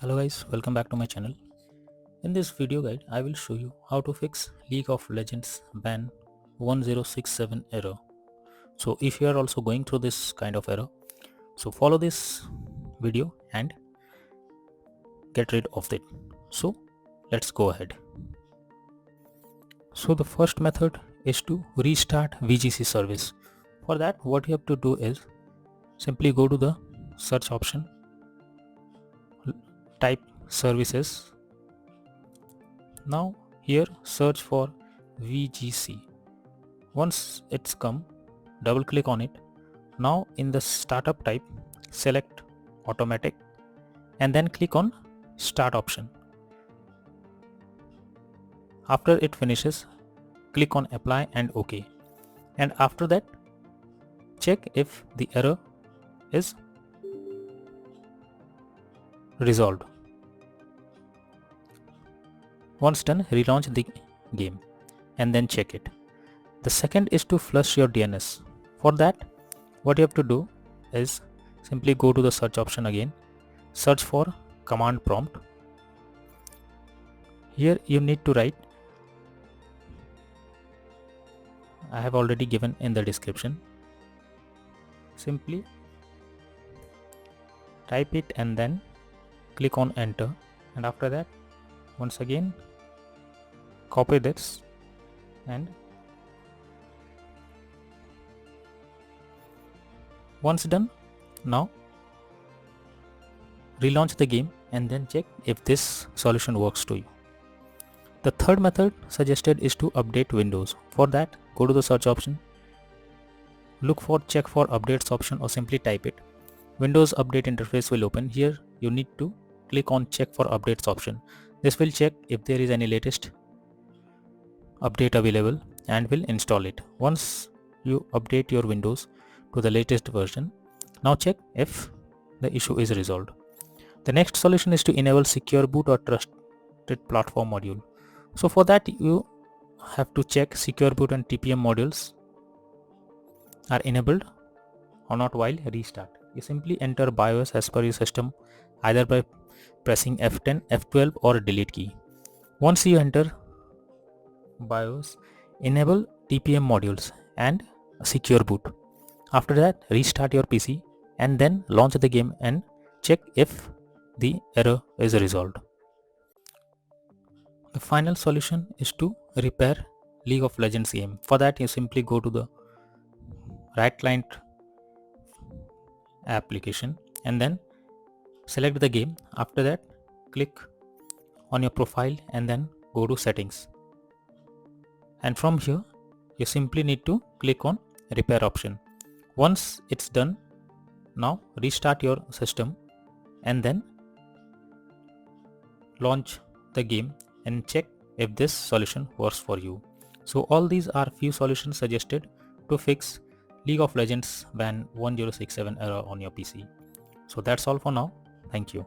Hello guys, welcome back to my channel. In this video guide, I will show you how to fix League of Legends ban 1067 error. So if you are also going through this kind of error, so follow this video and get rid of it. So let's go ahead. So the first method is to restart VGC service. For that, what you have to do is simply go to the search option, type services. Now here search for VGC. Once it's come, double click on it. Now in the startup type, select automatic and then click on start option. After it finishes, click on apply and OK. And after that, check if the error is resolved. Once done, relaunch the game and then check it. The second is to flush your DNS. For that, what you have to do is simply go to the search option again, search for command prompt. Here you need to write, I have already given in the description. Simply type it and then click on enter, and after that once again copy this and once done, now relaunch the game and then check if this solution works to you. The third method suggested is to update Windows. For that, go to the search option, look for check for updates option or simply type it. Windows update interface will open. Here you need to click on check for updates option. This will check if there is any latest update available and will install it. Once you update your Windows to the latest version, now check if the issue is resolved. The next solution is to enable secure boot or trusted platform module. So for that you have to check secure boot and TPM modules are enabled or not while restart. You simply enter BIOS as per your system either by pressing F10, F12 or delete key. Once you enter BIOS, enable TPM modules and secure boot. After that, restart your PC and then launch the game and check if the error is resolved. The final solution is to repair League of Legends game. For that, you simply go to the right client application and then select the game. After that, click on your profile and then go to settings. And from here, you simply need to click on repair option. Once it's done, now restart your system and then launch the game and check if this solution works for you. So all these are few solutions suggested to fix League of Legends ban 1067 error on your PC. So that's all for now. Thank you.